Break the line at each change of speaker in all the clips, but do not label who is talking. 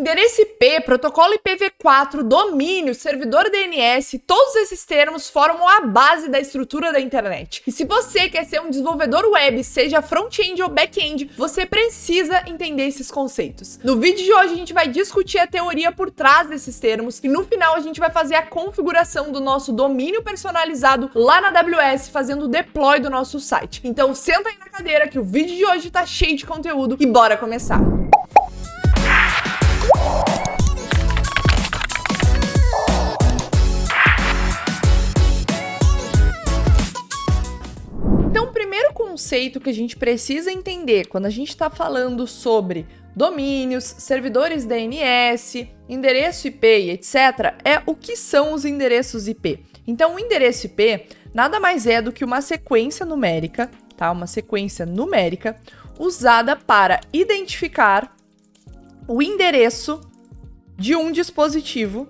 Endereço IP, protocolo IPv4, domínio, servidor DNS, todos esses termos formam a base da estrutura da internet. E se você quer ser um desenvolvedor web, seja front-end ou back-end, você precisa entender esses conceitos. No vídeo de hoje a gente vai discutir a teoria por trás desses termos e no final a gente vai fazer a configuração do nosso domínio personalizado lá na AWS, fazendo o deploy do nosso site. Então senta aí na cadeira que o vídeo de hoje tá cheio de conteúdo e bora começar! Então, o primeiro conceito que a gente precisa entender quando a gente está falando sobre domínios, servidores DNS, endereço IP e etc., é o que são os endereços IP. Então, o endereço IP nada mais é do que uma sequência numérica, tá? Uma sequência numérica usada para identificar o endereço de um dispositivo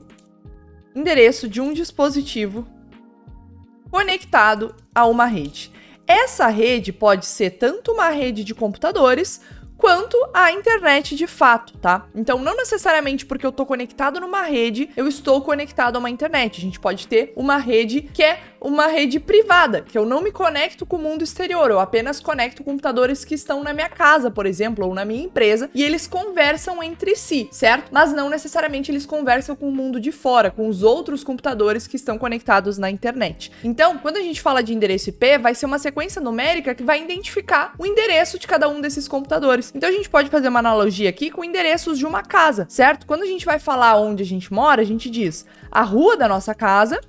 conectado a uma rede. Essa rede pode ser tanto uma rede de computadores quanto a internet de fato, tá? Então, não necessariamente porque eu tô conectado numa rede, eu estou conectado a uma internet. A gente pode ter uma rede que é uma rede privada, que eu não me conecto com o mundo exterior, eu apenas conecto computadores que estão na minha casa, por exemplo, ou na minha empresa, e eles conversam entre si, certo? Mas não necessariamente eles conversam com o mundo de fora, com os outros computadores que estão conectados na internet. Então, quando a gente fala de endereço IP, vai ser uma sequência numérica que vai identificar o endereço de cada um desses computadores. Então, a gente pode fazer uma analogia aqui com endereços de uma casa, certo? Quando a gente vai falar onde a gente mora, a gente diz a rua da nossa casa,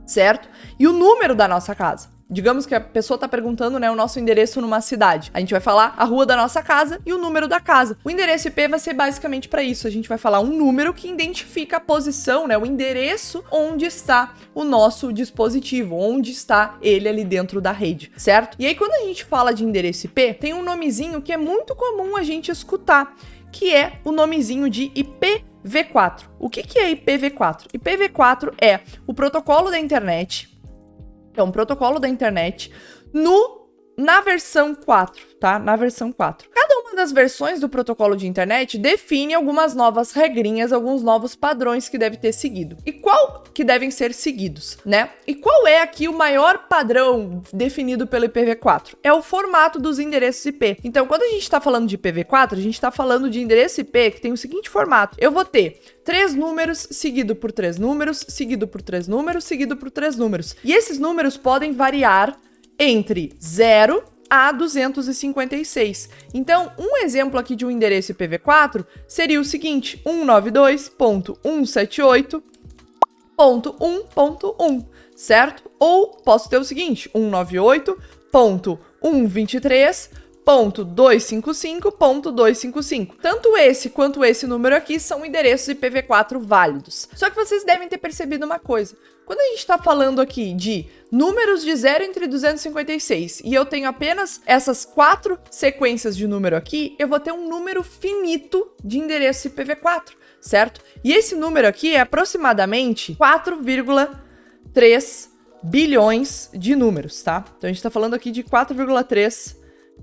certo? E o número da nossa casa. Digamos que a pessoa está perguntando, né, o nosso endereço numa cidade. A gente vai falar a rua da nossa casa e o número da casa. O endereço IP vai ser basicamente para isso. A gente vai falar um número que identifica a posição, né, o endereço onde está o nosso dispositivo, onde está ele ali dentro da rede, certo? E aí quando a gente fala de endereço IP, tem um nomezinho que é muito comum a gente escutar, que é o nomezinho de IPv4. O que é IPv4? IPv4 é o protocolo da internet. É um protocolo da internet na versão 4, tá? Na versão 4. Cada uma das versões do protocolo de internet define algumas novas regrinhas, alguns novos padrões que deve ter seguido. E qual que devem ser seguidos, né? E qual é aqui o maior padrão definido pelo IPv4? É o formato dos endereços IP. Então, quando a gente está falando de IPv4, a gente está falando de endereço IP que tem o seguinte formato. Eu vou ter 3 números, seguido por 3 números, seguido por 3 números, seguido por 3 números. E esses números podem variar entre 0 a 256. Então, um exemplo aqui de um endereço IPv4 seria o seguinte: 192.168.1.1, certo? Ou posso ter o seguinte: 198.123.255.255. Tanto esse quanto esse número aqui são endereços IPv4 válidos. Só que vocês devem ter percebido uma coisa. Quando a gente está falando aqui de números de 0 entre 256 e eu tenho apenas essas 4 sequências de número aqui, eu vou ter um número finito de endereço IPv4, certo? E esse número aqui é aproximadamente 4,3 bilhões de números, tá? Então a gente está falando aqui de 4,3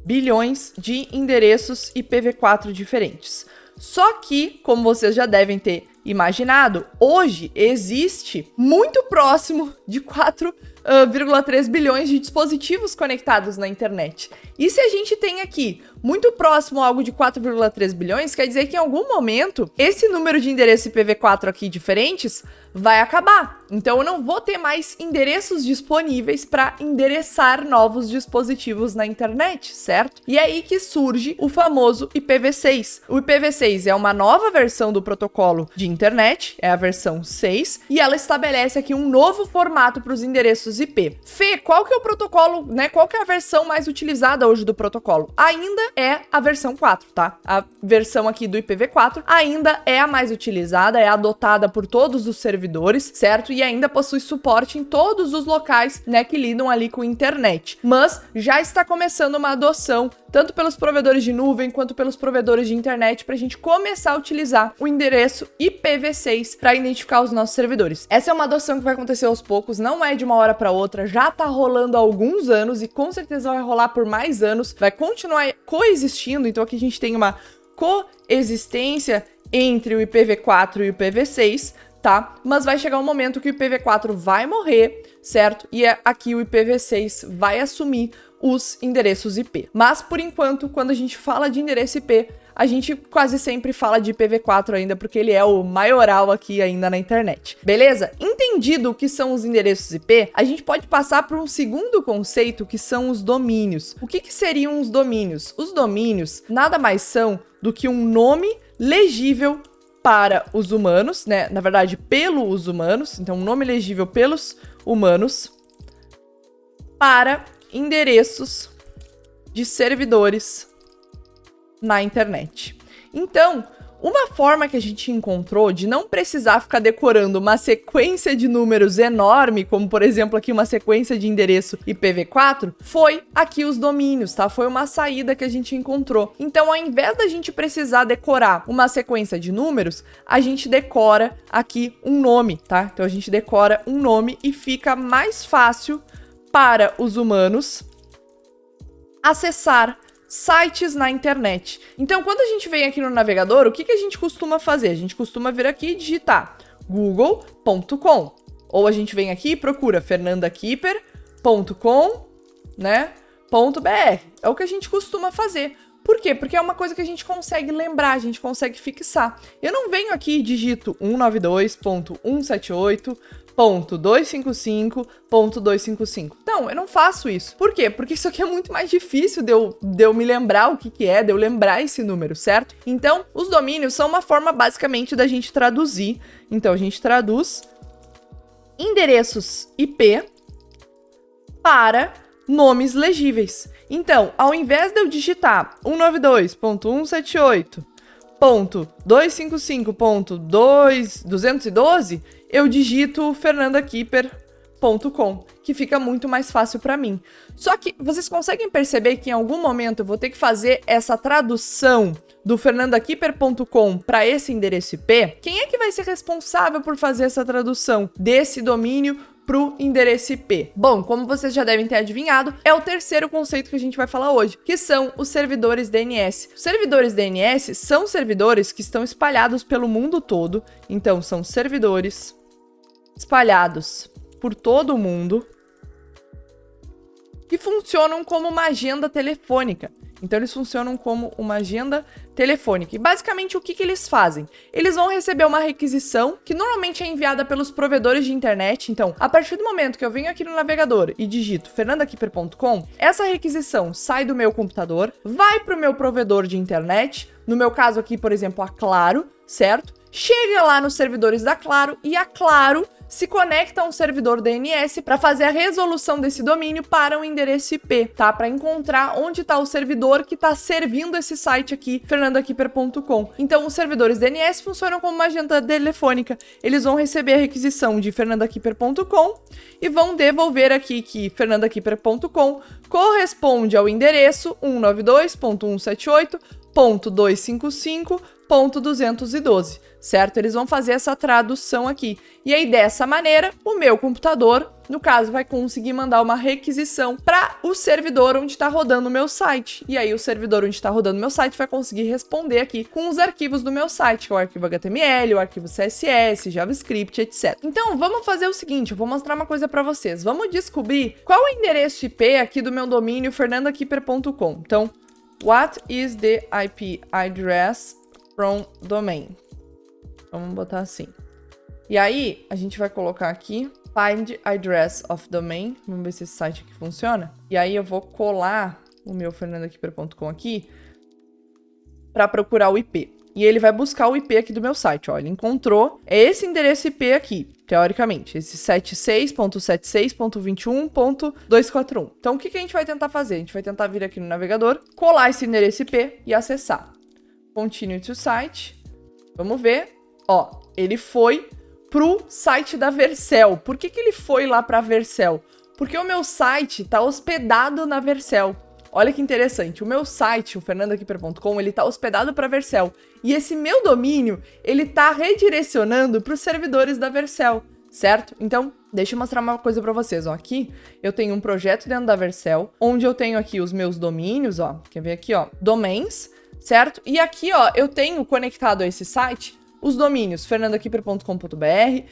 bilhões de endereços IPv4 diferentes. Só que, como vocês já devem ter imaginado, hoje existe muito próximo de 4,3 bilhões de dispositivos conectados na internet. E se a gente tem aqui muito próximo algo de 4,3 bilhões, quer dizer que em algum momento esse número de endereços IPv4 aqui diferentes vai acabar. Então eu não vou ter mais endereços disponíveis para endereçar novos dispositivos na internet, certo? E é aí que surge o famoso IPv6. O IPv6 é uma nova versão do protocolo de internet, é a versão 6, e ela estabelece aqui um novo formato para os endereços IP. Fê, qual que é o protocolo, né? Qual que é a versão mais utilizada hoje do protocolo? Ainda é a versão 4, tá? A versão aqui do IPv4 ainda é a mais utilizada, é adotada por todos os servidores, certo? E ainda possui suporte em todos os locais, né, que lidam ali com internet. Mas já está começando uma adoção, tanto pelos provedores de nuvem quanto pelos provedores de internet, para a gente começar a utilizar o endereço IPv6 para identificar os nossos servidores. Essa é uma adoção que vai acontecer aos poucos, não é de uma hora para outra, já tá rolando há alguns anos e com certeza vai rolar por mais anos, vai continuar coexistindo. Então aqui a gente tem uma coexistência entre o IPv4 e o IPv6, tá? Mas vai chegar um momento que o IPv4 vai morrer, certo? E aqui o IPv6 vai assumir os endereços IP. Mas, por enquanto, quando a gente fala de endereço IP, a gente quase sempre fala de IPv4 ainda, porque ele é o maioral aqui ainda na internet. Beleza? Entendido o que são os endereços IP, a gente pode passar para um segundo conceito, que são os domínios. O que seriam os domínios? Os domínios nada mais são do que um nome legível para os humanos, né? Na verdade, pelos humanos. Então, um nome legível pelos humanos para endereços de servidores na internet. Então, uma forma que a gente encontrou de não precisar ficar decorando uma sequência de números enorme, como por exemplo aqui uma sequência de endereço IPv4, foi aqui os domínios, tá? Foi uma saída que a gente encontrou. Então, ao invés da gente precisar decorar uma sequência de números, a gente decora aqui um nome, tá? Então, a gente decora um nome e fica mais fácil para os humanos acessar sites na internet. Então, quando a gente vem aqui no navegador, o que a gente costuma fazer? A gente costuma vir aqui e digitar google.com. Ou a gente vem aqui e procura fernandakipper.com, né, .br. É o que a gente costuma fazer. Por quê? Porque é uma coisa que a gente consegue lembrar, a gente consegue fixar. Eu não venho aqui e digito 192.168.255.255. Não, eu não faço isso. Por quê? Porque isso aqui é muito mais difícil de eu me lembrar o que é, de eu lembrar esse número, certo? Então, os domínios são uma forma basicamente da gente traduzir. Então, a gente traduz endereços IP para nomes legíveis. Então, ao invés de eu digitar 192.168.255.212, eu digito fernandakipper.com, que fica muito mais fácil para mim. Só que vocês conseguem perceber que em algum momento eu vou ter que fazer essa tradução do fernandakipper.com para esse endereço IP? Quem é que vai ser responsável por fazer essa tradução desse domínio para o endereço IP? Bom, como vocês já devem ter adivinhado, é o terceiro conceito que a gente vai falar hoje, que são os servidores DNS. Os servidores DNS são servidores que estão espalhados pelo mundo todo, então são servidores espalhados por todo o mundo que funcionam como uma agenda telefônica. Então, eles funcionam como uma agenda telefônica. E, basicamente, o que eles fazem? Eles vão receber uma requisição que normalmente é enviada pelos provedores de internet. Então, a partir do momento que eu venho aqui no navegador e digito fernandakipper.com, essa requisição sai do meu computador, vai para o meu provedor de internet, no meu caso aqui, por exemplo, a Claro, certo? Chega lá nos servidores da Claro e a Claro se conecta a um servidor DNS para fazer a resolução desse domínio para um endereço IP, tá? Para encontrar onde está o servidor que está servindo esse site aqui, fernandakipper.com. Então, os servidores DNS funcionam como uma agenda telefônica. Eles vão receber a requisição de fernandakipper.com e vão devolver aqui que fernandakipper.com corresponde ao endereço 192.168.255.212, certo? Eles vão fazer essa tradução aqui. E aí, dessa maneira, o meu computador, no caso, vai conseguir mandar uma requisição para o servidor onde está rodando o meu site. E aí, o servidor onde está rodando o meu site vai conseguir responder aqui com os arquivos do meu site, que é o arquivo HTML, o arquivo CSS, JavaScript, etc. Então, vamos fazer o seguinte, eu vou mostrar uma coisa para vocês. Vamos descobrir qual é o endereço IP aqui do meu domínio fernandakipper.com. Então, what is the IP address from domain? Vamos botar assim. E aí, a gente vai colocar aqui find address of domain. Vamos ver se esse site aqui funciona. E aí, eu vou colar o meu fernandakipper.com aqui para procurar o IP. E ele vai buscar o IP aqui do meu site. Ó, ele encontrou esse endereço IP aqui, teoricamente. Esse 76.76.21.241. Então, o que a gente vai tentar fazer? A gente vai tentar vir aqui no navegador, colar esse endereço IP e acessar. Continue to site. Vamos ver. Ó, ele foi pro site da Vercel. Por que ele foi lá pra Vercel? Porque o meu site tá hospedado na Vercel. Olha que interessante, o meu site, o fernandakipper.com, ele tá hospedado para Vercel. E esse meu domínio, ele tá redirecionando para os servidores da Vercel, certo? Então, deixa eu mostrar uma coisa para vocês, ó. Aqui eu tenho um projeto dentro da Vercel, onde eu tenho aqui os meus domínios, ó. Quer ver aqui, ó? Domains, certo? E aqui, ó, eu tenho conectado a esse site os domínios fernandakipper.com.br,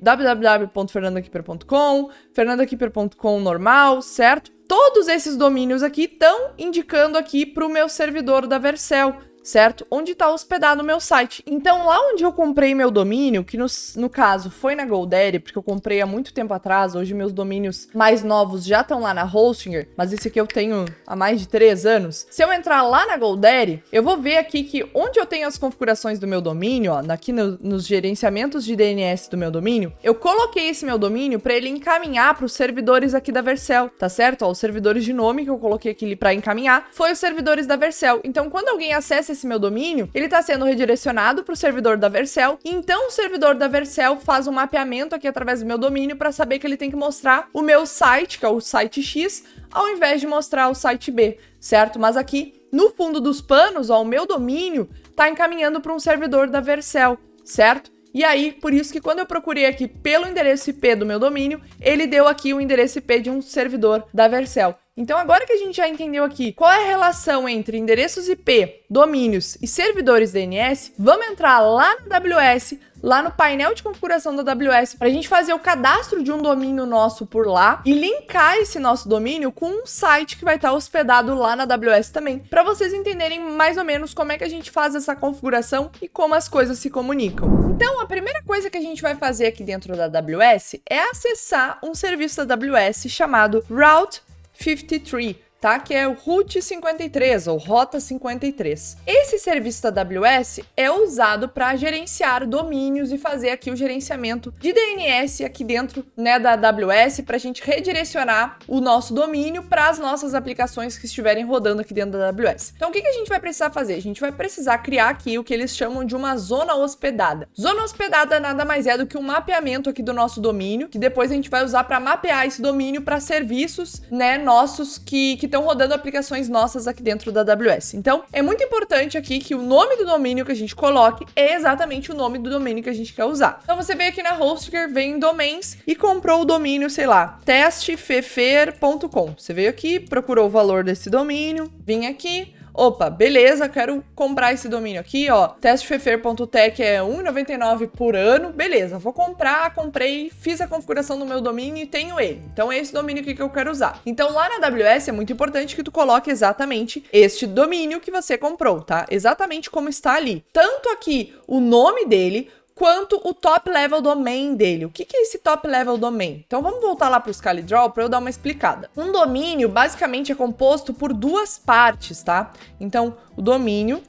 www.fernandakipper.com, fernandakipper.com normal, certo? Todos esses domínios aqui estão indicando aqui para o meu servidor da Vercel, certo? Onde está hospedado o meu site. Então, lá onde eu comprei meu domínio, que no caso foi na GoDaddy, porque eu comprei há muito tempo atrás, hoje meus domínios mais novos já estão lá na Hostinger, mas esse aqui eu tenho há mais de 3 anos. Se eu entrar lá na GoDaddy, eu vou ver aqui que onde eu tenho as configurações do meu domínio, ó, aqui nos gerenciamentos de DNS do meu domínio, eu coloquei esse meu domínio para ele encaminhar para os servidores aqui da Vercel, tá certo? Ó, os servidores de nome que eu coloquei aqui para encaminhar foi os servidores da Vercel. Então, quando alguém acessa esse meu domínio, ele está sendo redirecionado para o servidor da Vercel, e então o servidor da Vercel faz um mapeamento aqui através do meu domínio para saber que ele tem que mostrar o meu site, que é o site X, ao invés de mostrar o site B, certo? Mas aqui, no fundo dos panos, ó, o meu domínio está encaminhando para um servidor da Vercel, certo? E aí, por isso que quando eu procurei aqui pelo endereço IP do meu domínio, ele deu aqui o endereço IP de um servidor da Vercel. Então, agora que a gente já entendeu aqui qual é a relação entre endereços IP, domínios e servidores DNS, vamos entrar lá na AWS, lá no painel de configuração da AWS, para a gente fazer o cadastro de um domínio nosso por lá e linkar esse nosso domínio com um site que vai estar hospedado lá na AWS também, para vocês entenderem mais ou menos como é que a gente faz essa configuração e como as coisas se comunicam. Então, a primeira coisa que a gente vai fazer aqui dentro da AWS é acessar um serviço da AWS chamado Route 53, tá? Que é o Route 53 ou Rota 53. Esse serviço da AWS é usado para gerenciar domínios e fazer aqui o gerenciamento de DNS aqui dentro, né, da AWS, para a gente redirecionar o nosso domínio para as nossas aplicações que estiverem rodando aqui dentro da AWS. Então, o que a gente vai precisar fazer? A gente vai precisar criar aqui o que eles chamam de uma zona hospedada. Zona hospedada nada mais é do que um mapeamento aqui do nosso domínio, que depois a gente vai usar para mapear esse domínio para serviços, né, nossos que estão rodando aplicações nossas aqui dentro da AWS. Então, é muito importante aqui que o nome do domínio que a gente coloque é exatamente o nome do domínio que a gente quer usar. Então, você veio aqui na Hostinger, vem em Domains e comprou o domínio, sei lá, testefefer.com. Você veio aqui, procurou o valor desse domínio, vim aqui, opa, beleza, quero comprar esse domínio aqui, ó, testefefer.tech é R$1,99 por ano, beleza, vou comprar, comprei, fiz a configuração do meu domínio e tenho ele. Então é esse domínio aqui que eu quero usar. Então lá na AWS é muito importante que tu coloque exatamente este domínio que você comprou, tá? Exatamente como está ali. Tanto aqui o nome dele, quanto o top level domain dele. O que é esse top level domain? Então vamos voltar lá para o ScaleDraw para eu dar uma explicada. Um domínio basicamente é composto por 2 partes, tá? Então o domínio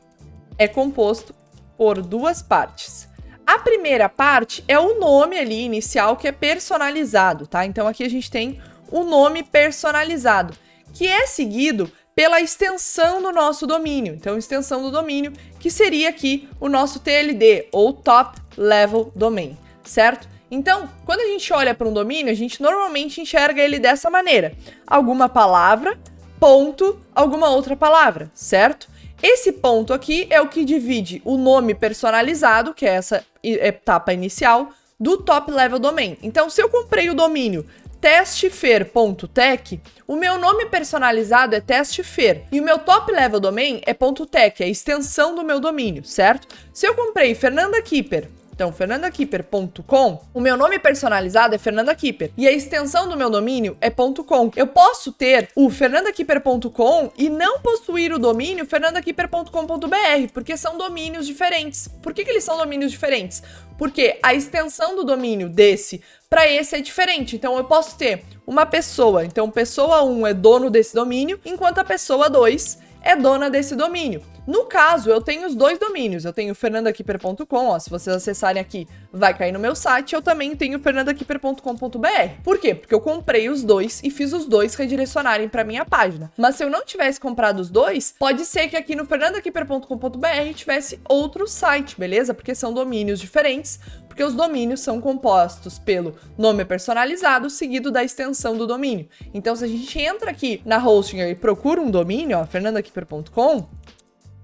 é composto por 2 partes. A primeira parte é o nome ali inicial que é personalizado, tá? Então aqui a gente tem o nome personalizado, que é seguido pela extensão do nosso domínio. Então, extensão do domínio, que seria aqui o nosso TLD, ou Top Level Domain, certo? Então, quando a gente olha para um domínio, a gente normalmente enxerga ele dessa maneira. Alguma palavra, ponto, alguma outra palavra, certo? Esse ponto aqui é o que divide o nome personalizado, que é essa etapa inicial, do Top Level Domain. Então, se eu comprei o domínio testfer.tech, o meu nome personalizado é testfer e o meu top level domain é .tech, é a extensão do meu domínio, certo? Se eu comprei Fernanda Kipper, então fernandakipper.com, o meu nome personalizado é Fernanda Kipper e a extensão do meu domínio é .com. Eu posso ter o fernandakipper.com e não possuir o domínio fernandakipper.com.br, porque são domínios diferentes. Por que eles são domínios diferentes? Porque a extensão do domínio desse para esse é diferente. Então eu posso ter uma pessoa, então pessoa 1 é dono desse domínio, enquanto a pessoa 2 é dona desse domínio. No caso, eu tenho os 2 domínios. Eu tenho fernandakipper.com, ó, se vocês acessarem aqui, vai cair no meu site. Eu também tenho fernandakipper.com.br. Por quê? Porque eu comprei os 2 e fiz os 2 redirecionarem para minha página. Mas se eu não tivesse comprado os 2, pode ser que aqui no fernandakipper.com.br tivesse outro site, beleza? Porque são domínios diferentes, porque os domínios são compostos pelo nome personalizado seguido da extensão do domínio. Então, se a gente entra aqui na Hostinger e procura um domínio, ó, fernandakipper.com,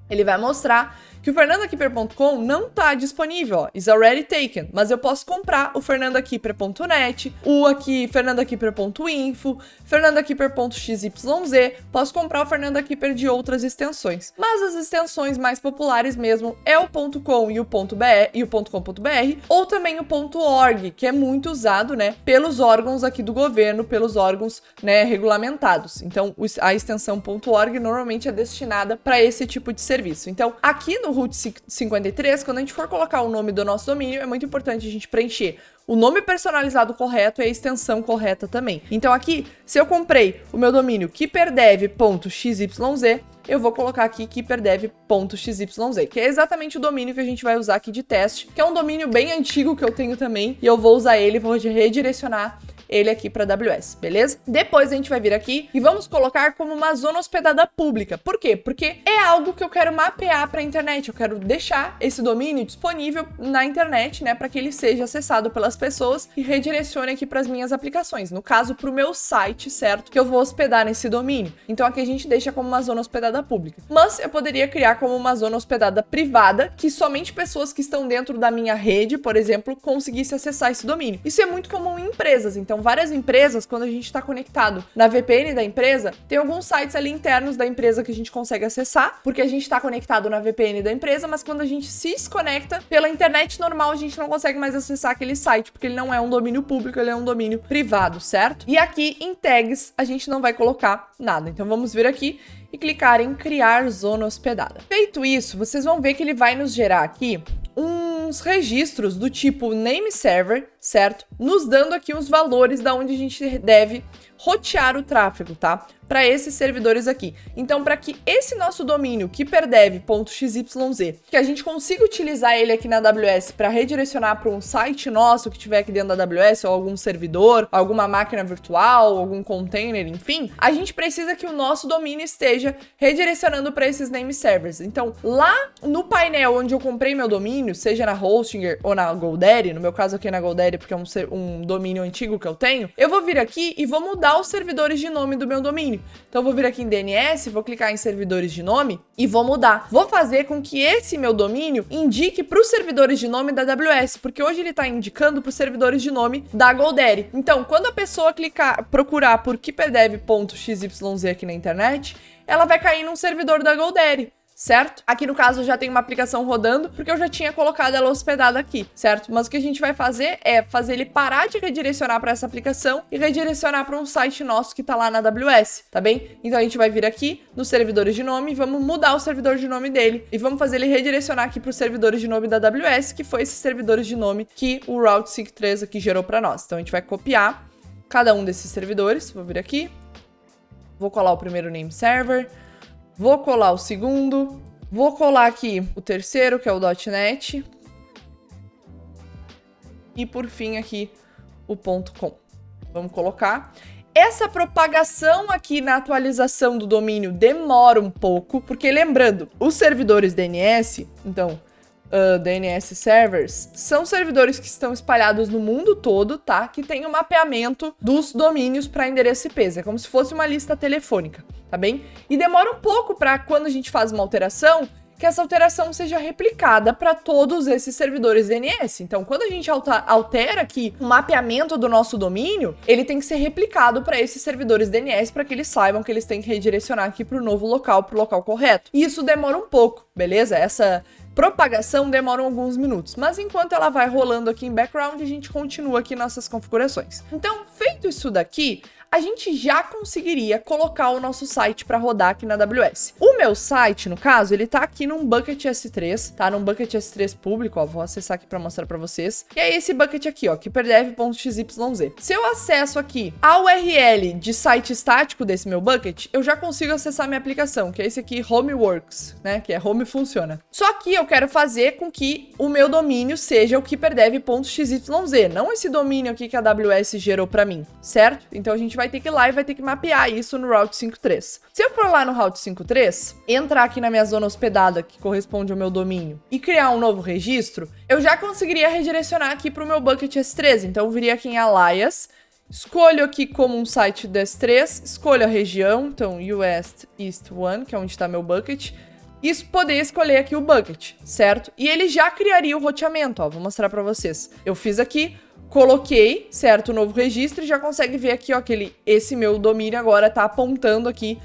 ele vai mostrar que o fernandakeeper.com não tá disponível, ó, is already taken, mas eu posso comprar o fernandakeeper.net, o aqui fernandakeeper.info, fernandakeeper.xyz, posso comprar o fernandakeeper de outras extensões. Mas as extensões mais populares mesmo é o .com e o .br e o .com.br, ou também o .org, que é muito usado, né, pelos órgãos aqui do governo, pelos órgãos, né, regulamentados. Então, a extensão .org normalmente é destinada para esse tipo de serviço. Então, aqui no Route 53, quando a gente for colocar o nome do nosso domínio, é muito importante a gente preencher o nome personalizado correto e a extensão correta também. Então aqui, se eu comprei o meu domínio keeperdev.xyz, eu vou colocar aqui keeperdev.xyz, que é exatamente o domínio que a gente vai usar aqui de teste, que é um domínio bem antigo que eu tenho também, e eu vou usar ele, vou redirecionar ele aqui para AWS, beleza? Depois a gente vai vir aqui e vamos colocar como uma zona hospedada pública. Por quê? Porque é algo que eu quero mapear para a internet, eu quero deixar esse domínio disponível na internet, né, para que ele seja acessado pelas pessoas e redirecione aqui para as minhas aplicações, no caso para o meu site, certo? Que eu vou hospedar nesse domínio. Então aqui a gente deixa como uma zona hospedada pública. Mas eu poderia criar como uma zona hospedada privada, que somente pessoas que estão dentro da minha rede, por exemplo, conseguissem acessar esse domínio. Isso é muito comum em empresas, então várias empresas, quando a gente está conectado na VPN da empresa, tem alguns sites ali internos da empresa que a gente consegue acessar, porque a gente está conectado na VPN da empresa, mas quando a gente se desconecta pela internet normal, a gente não consegue mais acessar aquele site, porque ele não é um domínio público, ele é um domínio privado, certo? E aqui em tags a gente não vai colocar nada. Então vamos vir aqui e clicar em criar zona hospedada. Feito isso, vocês vão ver que ele vai nos gerar aqui uns registros do tipo name server, certo? Nos dando aqui os valores da onde a gente deve rotear o tráfego, tá? Para esses servidores aqui. Então, para que esse nosso domínio, keeperdev.xyz, que a gente consiga utilizar ele aqui na AWS para redirecionar para um site nosso que tiver aqui dentro da AWS, ou algum servidor, alguma máquina virtual, algum container, enfim, a gente precisa que o nosso domínio esteja redirecionando para esses name servers. Então, lá no painel onde eu comprei meu domínio, seja na Hostinger ou na GoDaddy, no meu caso aqui na GoDaddy, porque é um domínio antigo que eu tenho, eu vou vir aqui e vou mudar os servidores de nome do meu domínio. Então eu vou vir aqui em DNS, vou clicar em servidores de nome e vou mudar. Vou fazer com que esse meu domínio indique para os servidores de nome da AWS, porque hoje ele está indicando para os servidores de nome da GoDaddy. Então, quando a pessoa procurar por keeperdev.xyz aqui na internet, ela vai cair num servidor da GoDaddy, certo? Aqui no caso eu já tenho uma aplicação rodando, porque eu já tinha colocado ela hospedada aqui, certo? Mas o que a gente vai fazer é fazer ele parar de redirecionar para essa aplicação e redirecionar para um site nosso que tá lá na AWS, tá bem? Então a gente vai vir aqui nos servidores de nome, vamos mudar o servidor de nome dele e vamos fazer ele redirecionar aqui para os servidores de nome da AWS, que foi esses servidores de nome que o Route 53 aqui gerou para nós. Então a gente vai copiar cada um desses servidores, vou vir aqui, vou colar o primeiro name server, vou colar o segundo, vou colar aqui o terceiro, que é o .NET, e por fim aqui o .com. Vamos colocar. Essa propagação aqui na atualização do domínio demora um pouco, porque lembrando, os servidores DNS, então, DNS servers, são servidores que estão espalhados no mundo todo, tá? Que tem o mapeamento dos domínios para endereço IP, é como se fosse uma lista telefônica, tá bem? E demora um pouco para quando a gente faz uma alteração, que essa alteração seja replicada para todos esses servidores DNS. Então, quando a gente altera aqui o mapeamento do nosso domínio, ele tem que ser replicado para esses servidores DNS para que eles saibam que eles têm que redirecionar aqui para o novo local, para o local correto. E isso demora um pouco, beleza? Essa propagação demora alguns minutos, mas enquanto ela vai rolando aqui em background, a gente continua aqui nossas configurações. Então, feito isso daqui, a gente já conseguiria colocar o nosso site para rodar aqui na AWS. O meu site, no caso, ele tá aqui num bucket S3, tá? Num bucket S3 público, ó, vou acessar aqui para mostrar para vocês. E é esse bucket aqui, ó, keeperdev.xyz. Se eu acesso aqui a URL de site estático desse meu bucket, eu já consigo acessar minha aplicação, que é esse aqui, Homeworks, né? Que é Home Funciona. Só que eu quero fazer com que o meu domínio seja o keeperdev.xyz, não esse domínio aqui que a AWS gerou para mim, certo? Então a gente vai ter que ir lá e vai ter que mapear isso no Route 53. Se eu for lá no Route 53, entrar aqui na minha zona hospedada, que corresponde ao meu domínio, e criar um novo registro, eu já conseguiria redirecionar aqui para o meu bucket S3. Então eu viria aqui em Alias, escolho aqui como um site do S3, escolho a região, então US East 1, que é onde está meu bucket, e poder escolher aqui o bucket, certo? E ele já criaria o roteamento, ó, vou mostrar para vocês. Eu fiz aqui, coloquei, certo, o novo registro e já consegue ver aqui, ó, que esse meu domínio agora tá apontando aqui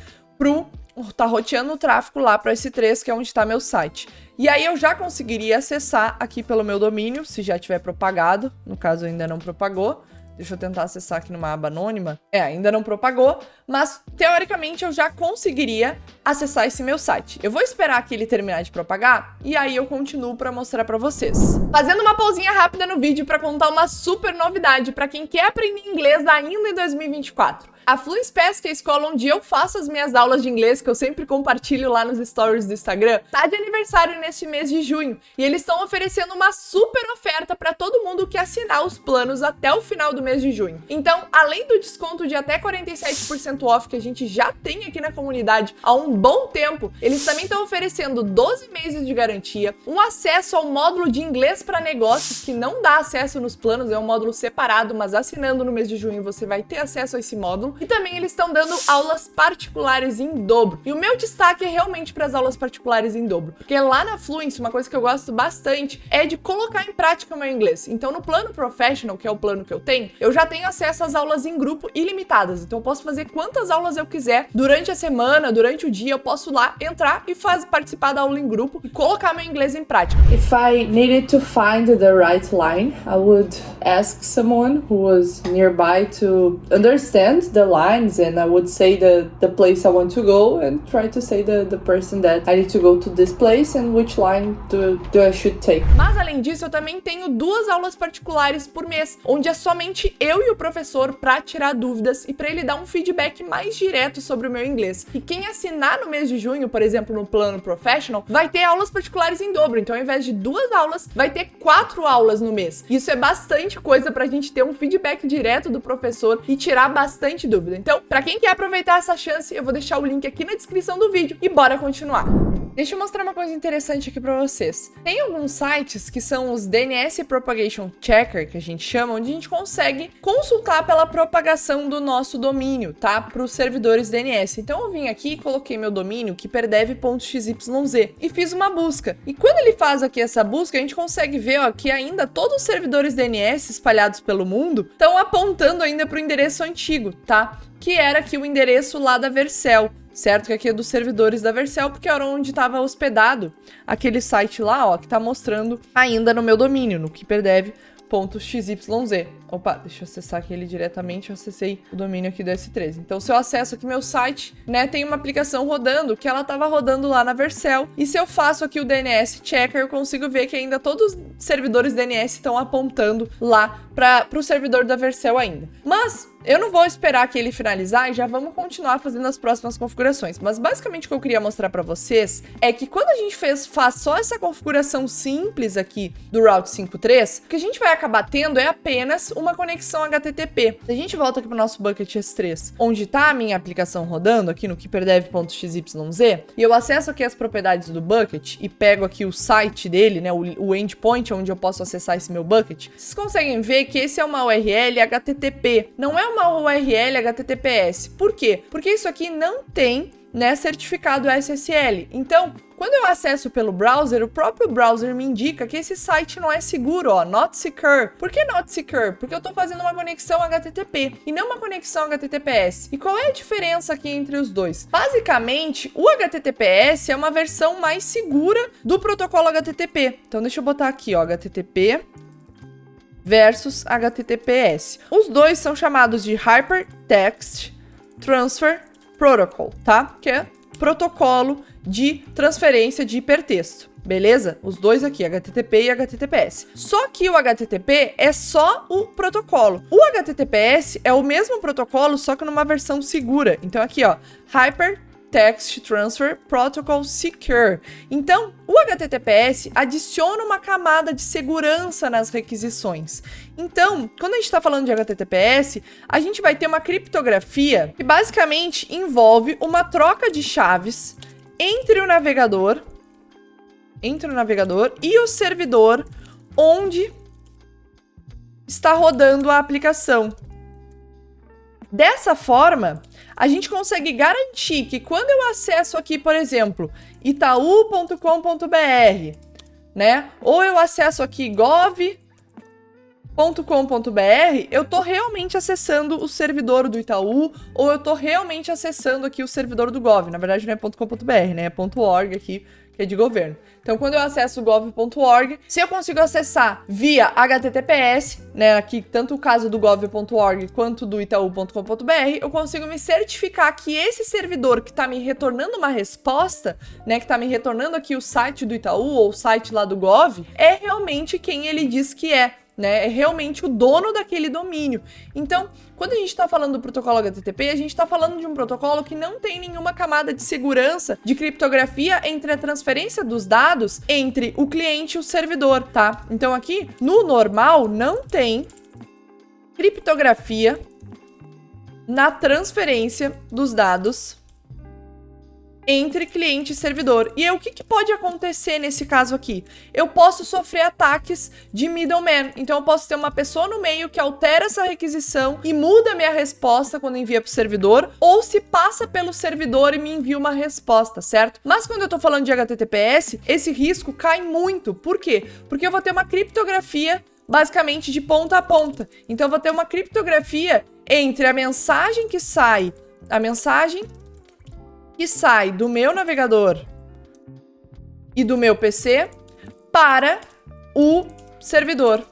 tá roteando o tráfego lá para esse 3, que é onde está meu site. E aí eu já conseguiria acessar aqui pelo meu domínio, se já tiver propagado, no caso ainda não propagou. Deixa eu tentar acessar aqui numa aba anônima. Ainda não propagou, mas teoricamente eu já conseguiria acessar esse meu site. Eu vou esperar aqui ele terminar de propagar e aí eu continuo para mostrar para vocês. Fazendo uma pausinha rápida no vídeo para contar uma super novidade para quem quer aprender inglês ainda em 2024. A Fluency Pass, que é a escola onde eu faço as minhas aulas de inglês, que eu sempre compartilho lá nos stories do Instagram, tá de aniversário neste mês de junho. E eles estão oferecendo uma super oferta para todo mundo que assinar os planos até o final do mês de junho. Então, além do desconto de até 47% off que a gente já tem aqui na comunidade há um bom tempo, eles também estão oferecendo 12 meses de garantia, um acesso ao módulo de inglês para negócios, que não dá acesso nos planos, é um módulo separado, mas assinando no mês de junho você vai ter acesso a esse módulo. E também eles estão dando aulas particulares em dobro. E o meu destaque é realmente para as aulas particulares em dobro. Porque lá na Fluency, uma coisa que eu gosto bastante é de colocar em prática o meu inglês. Então no plano Professional, que é o plano que eu tenho, eu já tenho acesso às aulas em grupo ilimitadas. Então eu posso fazer quantas aulas eu quiser durante a semana, durante o dia. Eu posso lá entrar e participar da aula em grupo e colocar meu inglês em prática.
If I needed to find the right line, I would ask someone who was nearby to understand the lines, and I would say the place I want to go and try to say the person that I need to go to this place and which line do I should take.
Mas além disso, eu também tenho 2 aulas particulares por mês, onde é somente eu e o professor para tirar dúvidas e para ele dar um feedback mais direto sobre o meu inglês. E quem assinar no mês de junho, por exemplo, no plano Professional, vai ter aulas particulares em dobro. Então, ao invés de 2 aulas, vai ter 4 aulas no mês. Isso é bastante coisa pra gente ter um feedback direto do professor e tirar bastante dúvida. Então, pra quem quer aproveitar essa chance, eu vou deixar o link aqui na descrição do vídeo e bora continuar. Deixa eu mostrar uma coisa interessante aqui pra vocês. Tem alguns sites que são os DNS Propagation Checker, que a gente chama, onde a gente consegue consultar pela propagação do nosso domínio, tá? Para os servidores DNS. Então eu vim aqui e coloquei meu domínio keeperdev.xyz e fiz uma busca. E quando ele faz aqui essa busca, a gente consegue ver, ó, que ainda todos os servidores DNS espalhados pelo mundo estão apontando ainda para o endereço antigo, tá? Que era aqui o endereço lá da Vercel, certo? Que aqui é dos servidores da Vercel, porque era onde estava hospedado aquele site lá, ó, que tá mostrando ainda no meu domínio, no keeperdev.xyz. Opa, deixa eu acessar aqui ele diretamente, eu acessei o domínio aqui do S13. Então, se eu acesso aqui meu site, né, tem uma aplicação rodando, que ela tava rodando lá na Vercel, e se eu faço aqui o DNS Checker, eu consigo ver que ainda todos os servidores DNS estão apontando lá para o servidor da Vercel ainda. Mas eu não vou esperar que ele finalizar e já vamos continuar fazendo as próximas configurações. Mas basicamente o que eu queria mostrar para vocês é que quando a gente faz só essa configuração simples aqui do Route 53, o que a gente vai acabar tendo é apenas uma conexão HTTP. Se a gente volta aqui para o nosso bucket S3, onde está a minha aplicação rodando aqui no keeperdev.xyz, e eu acesso aqui as propriedades do bucket e pego aqui o site dele, né, o endpoint onde eu posso acessar esse meu bucket, vocês conseguem ver que esse é uma URL HTTP, não é uma URL HTTPS. Por quê? Porque isso aqui não tem, né, certificado SSL. Então, quando eu acesso pelo browser, o próprio browser me indica que esse site não é seguro, ó, not secure. Por que not secure? Porque eu tô fazendo uma conexão HTTP e não uma conexão HTTPS. E qual é a diferença aqui entre os dois? Basicamente, o HTTPS é uma versão mais segura do protocolo HTTP. Então, deixa eu botar aqui, ó, HTTP versus HTTPS. Os dois são chamados de Hypertext Transfer Protocol, tá? Que é protocolo de transferência de hipertexto, beleza? Os dois aqui, HTTP e HTTPS. Só que o HTTP é só o protocolo. O HTTPS é o mesmo protocolo, só que numa versão segura. Então aqui, ó, Hypertext Transfer Protocol Secure. Então, o HTTPS adiciona uma camada de segurança nas requisições. Então, quando a gente está falando de HTTPS, a gente vai ter uma criptografia que basicamente envolve uma troca de chaves entre o navegador e o servidor onde está rodando a aplicação. Dessa forma, a gente consegue garantir que quando eu acesso aqui, por exemplo, itaú.com.br, né? Ou eu acesso aqui gov.com.br, eu tô realmente acessando o servidor do Itaú, ou eu tô realmente acessando aqui o servidor do Gov. Na verdade não é .com.br, né? É .org aqui, que é de governo. Então, quando eu acesso o gov.org, se eu consigo acessar via HTTPS, né, aqui tanto o caso do gov.org quanto do itaú.com.br, eu consigo me certificar que esse servidor que está me retornando uma resposta, né, que está me retornando aqui o site do Itaú ou o site lá do Gov, é realmente quem ele diz que é. Né, é realmente o dono daquele domínio. Então, quando a gente está falando do protocolo HTTP, a gente está falando de um protocolo que não tem nenhuma camada de segurança, de criptografia entre a transferência dos dados entre o cliente e o servidor, tá? Então aqui, no normal, não tem criptografia na transferência dos dados entre cliente e servidor. E aí, o que pode acontecer nesse caso aqui? Eu posso sofrer ataques de middleman. Então, eu posso ter uma pessoa no meio que altera essa requisição e muda a minha resposta quando envia para o servidor, ou se passa pelo servidor e me envia uma resposta, certo? Mas quando eu tô falando de HTTPS, esse risco cai muito. Por quê? Porque eu vou ter uma criptografia basicamente de ponta a ponta. Então, eu vou ter uma criptografia entre a mensagem que sai do meu navegador e do meu PC para o servidor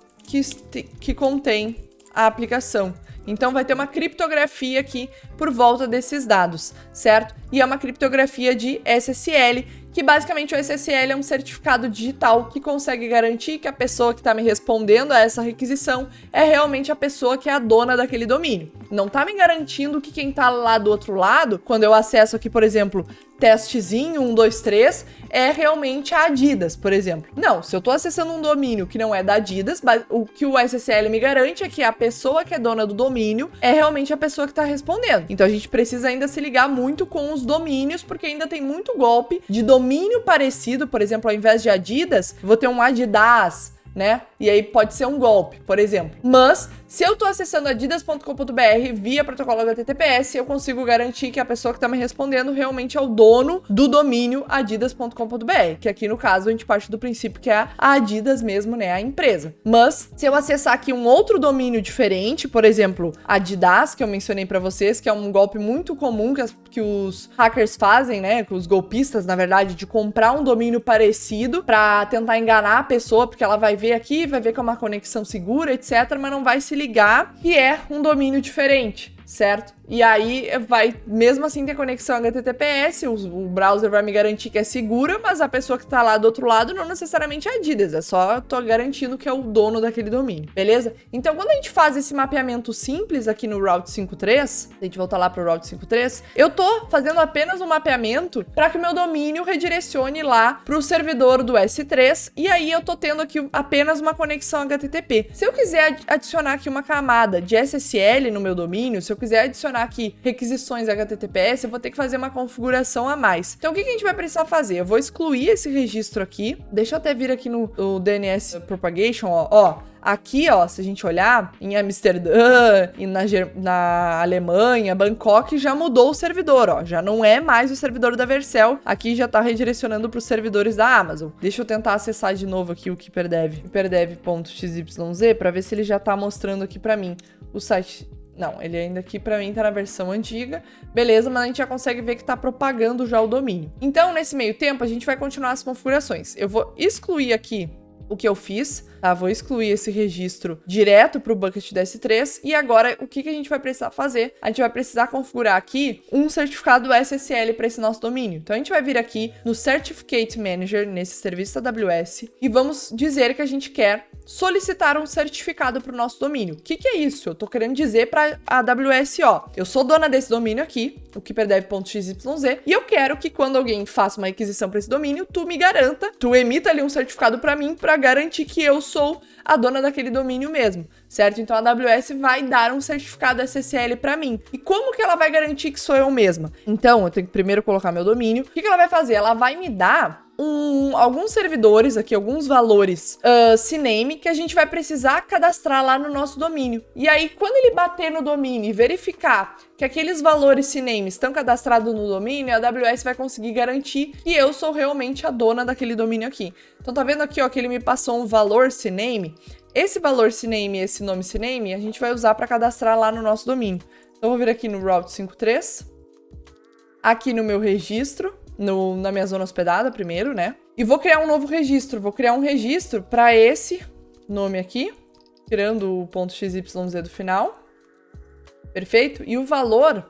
que contém a aplicação. Então vai ter uma criptografia aqui por volta desses dados, certo? E é uma criptografia de SSL, que basicamente o SSL é um certificado digital que consegue garantir que a pessoa que está me respondendo a essa requisição é realmente a pessoa que é a dona daquele domínio. Não tá me garantindo que quem tá lá do outro lado, quando eu acesso aqui, por exemplo, testezinho 123, é realmente a Adidas, por exemplo. Não, se eu tô acessando um domínio que não é da Adidas, o que o SSL me garante é que a pessoa que é dona do domínio é realmente a pessoa que tá respondendo. Então a gente precisa ainda se ligar muito com os domínios, porque ainda tem muito golpe de domínio parecido. Por exemplo, ao invés de Adidas, vou ter um Adidas, né? E aí pode ser um golpe, por exemplo. Mas, se eu tô acessando adidas.com.br via protocolo HTTPS, eu consigo garantir que a pessoa que tá me respondendo realmente é o dono do domínio adidas.com.br, que aqui no caso a gente parte do princípio que é a Adidas mesmo, né, a empresa. Mas, se eu acessar aqui um outro domínio diferente, por exemplo, Adidas, que eu mencionei pra vocês, que é um golpe muito comum que os hackers fazem, né, que os golpistas, na verdade, de comprar um domínio parecido pra tentar enganar a pessoa, porque ela vai ver aqui, vai ver que é uma conexão segura, etc, mas não vai se ligar que é um domínio diferente, certo? E aí vai, mesmo assim, ter conexão HTTPS, o browser vai me garantir que é segura, mas a pessoa que tá lá do outro lado não necessariamente é Adidas, é só tô garantindo que é o dono daquele domínio, beleza? Então, quando a gente faz esse mapeamento simples aqui no Route 53, a gente voltar lá pro Route 53, eu tô fazendo apenas um mapeamento para que o meu domínio redirecione lá pro servidor do S3, e aí eu tô tendo aqui apenas uma conexão HTTP. Se eu quiser adicionar aqui uma camada de SSL no meu domínio, se eu quiser adicionar aqui requisições HTTPS, eu vou ter que fazer uma configuração a mais. Então, o que a gente vai precisar fazer? Eu vou excluir esse registro aqui. Deixa eu até vir aqui no DNS Propagation, ó. Aqui, ó, se a gente olhar, em Amsterdã e na Alemanha, Bangkok, já mudou o servidor, ó. Já não é mais o servidor da Vercel. Aqui já tá redirecionando para os servidores da Amazon. Deixa eu tentar acessar de novo aqui o Hyperdev, hyperdev.xyz, para ver se ele já tá mostrando aqui para mim o site. Não, ele ainda aqui pra mim tá na versão antiga, beleza, mas a gente já consegue ver que tá propagando já o domínio. Então, nesse meio tempo, a gente vai continuar as configurações. Eu vou excluir aqui o que eu fiz, tá? Vou excluir esse registro direto pro bucket da S3 e agora o que a gente vai precisar fazer? A gente vai precisar configurar aqui um certificado SSL para esse nosso domínio. Então a gente vai vir aqui no Certificate Manager, nesse serviço AWS, e vamos dizer que a gente quer solicitar um certificado para o nosso domínio. O que é isso? Eu tô querendo dizer para a AWS, ó, eu sou dona desse domínio aqui, o hyperdev.xyz, e eu quero que quando alguém faça uma requisição para esse domínio, tu me garanta, tu emita ali um certificado para mim para garantir que eu sou a dona daquele domínio mesmo, certo? Então a AWS vai dar um certificado SSL para mim. E como que ela vai garantir que sou eu mesma? Então eu tenho que primeiro colocar meu domínio. O que ela vai fazer? Ela vai me dar alguns servidores aqui, alguns valores CNAME que a gente vai precisar cadastrar lá no nosso domínio. E aí, quando ele bater no domínio e verificar que aqueles valores CNAME estão cadastrados no domínio, a AWS vai conseguir garantir que eu sou realmente a dona daquele domínio aqui. Então tá vendo aqui, ó, que ele me passou um valor CNAME? Esse valor CNAME, esse nome CNAME, a gente vai usar para cadastrar lá no nosso domínio. Então eu vou vir aqui no Route 53, aqui no meu registro, na minha zona hospedada primeiro, né? E vou criar um novo registro. Vou criar um registro para esse nome aqui, tirando o .xyz do final. Perfeito? E o valor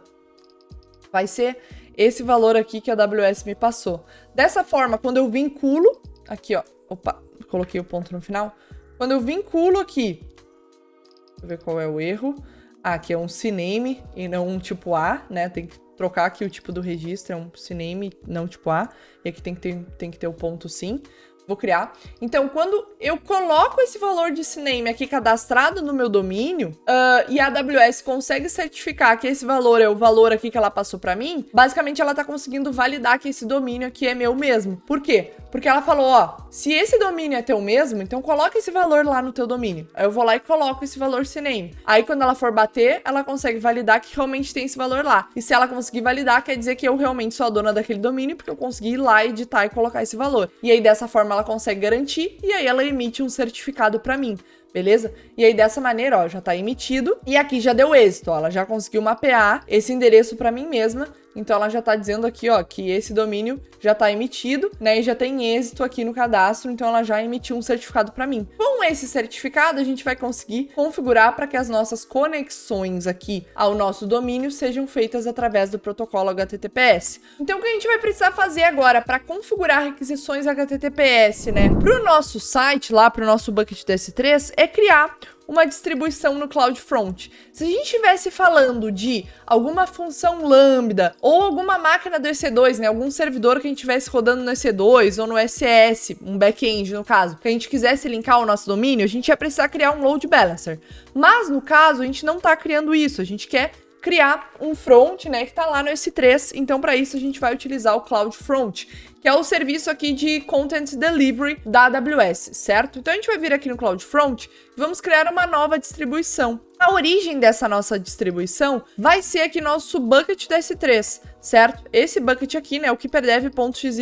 vai ser esse valor aqui que a AWS me passou. Dessa forma, quando eu vinculo, aqui ó, opa, coloquei o ponto no final. Quando eu vinculo aqui, deixa eu ver qual é o erro. Aqui é um CNAME e não um tipo A, né? Tem que trocar aqui o tipo do registro, é um CNAME, não tipo A. E aqui tem que ter o ponto sim. Vou criar. Então, quando eu coloco esse valor de CNAME aqui cadastrado no meu domínio, e a AWS consegue certificar que esse valor é o valor aqui que ela passou para mim, basicamente ela tá conseguindo validar que esse domínio aqui é meu mesmo. Por quê? Porque ela falou, ó, se esse domínio é teu mesmo, então coloca esse valor lá no teu domínio. Aí eu vou lá e coloco esse valor CNAME. Aí quando ela for bater, ela consegue validar que realmente tem esse valor lá. E se ela conseguir validar, quer dizer que eu realmente sou a dona daquele domínio, porque eu consegui ir lá, editar e colocar esse valor. E aí dessa forma ela consegue garantir e aí ela emite um certificado para mim. Beleza? E aí, dessa maneira, ó, já tá emitido. E aqui já deu êxito, ó. Ela já conseguiu mapear esse endereço para mim mesma. Então, ela já tá dizendo aqui, ó, que esse domínio já tá emitido, né? E já tem êxito aqui no cadastro. Então, ela já emitiu um certificado para mim. Com esse certificado, a gente vai conseguir configurar para que as nossas conexões aqui ao nosso domínio sejam feitas através do protocolo HTTPS. Então, o que a gente vai precisar fazer agora para configurar requisições HTTPS, né? Pro nosso site, lá pro nosso bucket do S3, é criar uma distribuição no CloudFront. Se a gente estivesse falando de alguma função lambda ou alguma máquina do EC2, né, algum servidor que a gente estivesse rodando no EC2 ou no SS, um back-end no caso, que a gente quisesse linkar o nosso domínio, a gente ia precisar criar um load balancer. Mas no caso, a gente não está criando isso, a gente quer criar um front, né, que tá lá no S3, então para isso a gente vai utilizar o CloudFront, que é o serviço aqui de Content Delivery da AWS, certo? Então a gente vai vir aqui no CloudFront e vamos criar uma nova distribuição. A origem dessa nossa distribuição vai ser aqui nosso bucket do S3, certo? Esse bucket aqui, né, o keeperdev.xyz.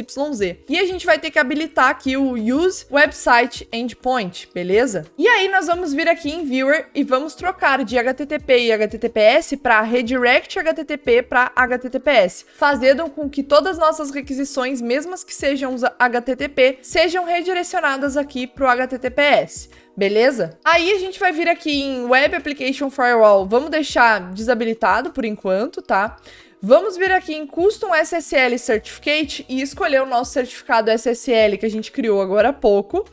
E a gente vai ter que habilitar aqui o Use Website Endpoint, beleza? E aí nós vamos vir aqui em Viewer e vamos trocar de HTTP e HTTPS para Redirect HTTP para HTTPS, fazendo com que todas as nossas requisições, mesmo as que sejam HTTP, sejam redirecionadas aqui para o HTTPS. Beleza? Aí a gente vai vir aqui em Web Application Firewall, vamos deixar desabilitado por enquanto, tá? Vamos vir aqui em Custom SSL Certificate e escolher o nosso certificado SSL que a gente criou agora há pouco.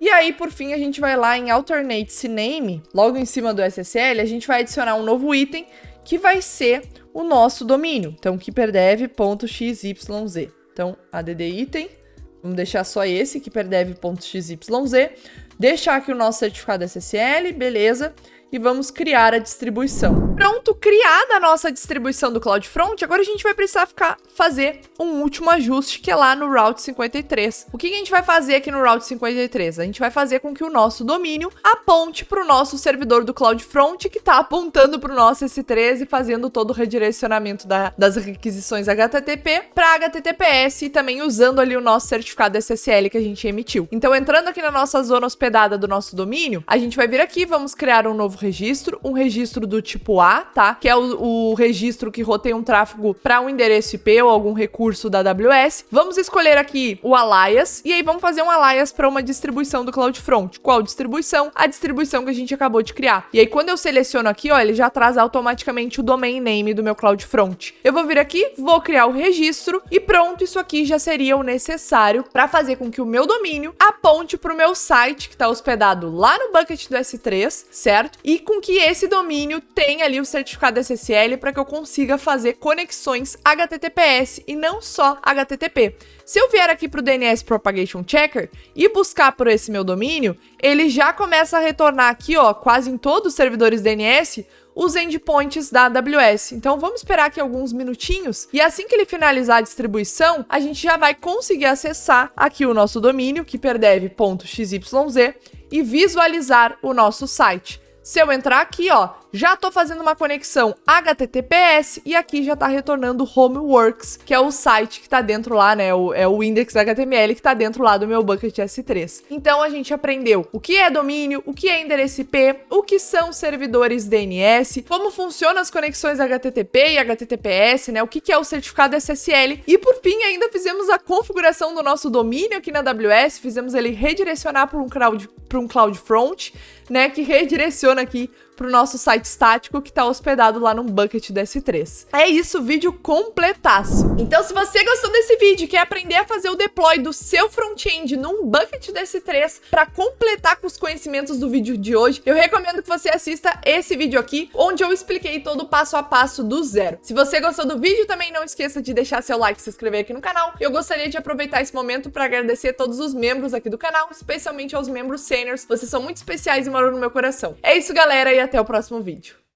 E aí, por fim, a gente vai lá em Alternate CNAME, logo em cima do SSL, a gente vai adicionar um novo item que vai ser o nosso domínio. Então, keeperdev.xyz. Então, add item, vamos deixar só esse, keeperdev.xyz. Deixar aqui o nosso certificado SSL, beleza? E vamos criar a distribuição. Pronto, criada a nossa distribuição do CloudFront, agora a gente vai precisar fazer um último ajuste, que é lá no Route 53. O que a gente vai fazer aqui no Route 53? A gente vai fazer com que o nosso domínio aponte para o nosso servidor do CloudFront, que está apontando para o nosso S3 e fazendo todo o redirecionamento das requisições HTTP para HTTPS e também usando ali o nosso certificado SSL que a gente emitiu. Então, entrando aqui na nossa zona hospedada do nosso domínio, a gente vai vir aqui, vamos criar um novo registro, um registro do tipo A, tá? Que é o registro que roteia um tráfego para um endereço IP ou algum recurso da AWS. Vamos escolher aqui o alias e aí vamos fazer um alias para uma distribuição do CloudFront. Qual distribuição? A distribuição que a gente acabou de criar. E aí quando eu seleciono aqui, ó, ele já traz automaticamente o domain name do meu CloudFront. Eu vou vir aqui, vou criar o registro e pronto, isso aqui já seria o necessário para fazer com que o meu domínio aponte para o meu site que está hospedado lá no bucket do S3, certo? E com que esse domínio tenha ali o certificado SSL para que eu consiga fazer conexões HTTPS e não só HTTP. Se eu vier aqui para o DNS Propagation Checker e buscar por esse meu domínio, ele já começa a retornar aqui, ó, quase em todos os servidores DNS, os endpoints da AWS. Então vamos esperar aqui alguns minutinhos e assim que ele finalizar a distribuição, a gente já vai conseguir acessar aqui o nosso domínio, keeperdev.xyz, e visualizar o nosso site. Se eu entrar aqui, ó, já tô fazendo uma conexão HTTPS e aqui já tá retornando Homeworks, que é o site que tá dentro lá, né? É o index HTML que tá dentro lá do meu bucket S3. Então a gente aprendeu o que é domínio, o que é endereço IP, o que são servidores DNS, como funcionam as conexões HTTP e HTTPS, né? O que é o certificado SSL e por fim ainda fizemos a configuração do nosso domínio aqui na AWS, fizemos ele redirecionar para um CloudFront, né? Que redireciona aqui para o nosso site estático que está hospedado lá num bucket do S3. É isso, vídeo completaço. Então, se você gostou desse vídeo e quer aprender a fazer o deploy do seu front-end num bucket do S3 para completar com os conhecimentos do vídeo de hoje, eu recomendo que você assista esse vídeo aqui, onde eu expliquei todo o passo a passo do zero. Se você gostou do vídeo, também não esqueça de deixar seu like e se inscrever aqui no canal. Eu gostaria de aproveitar esse momento para agradecer a todos os membros aqui do canal, especialmente aos membros seniors. Vocês são muito especiais e moram no meu coração. É isso, galera, e até o próximo vídeo.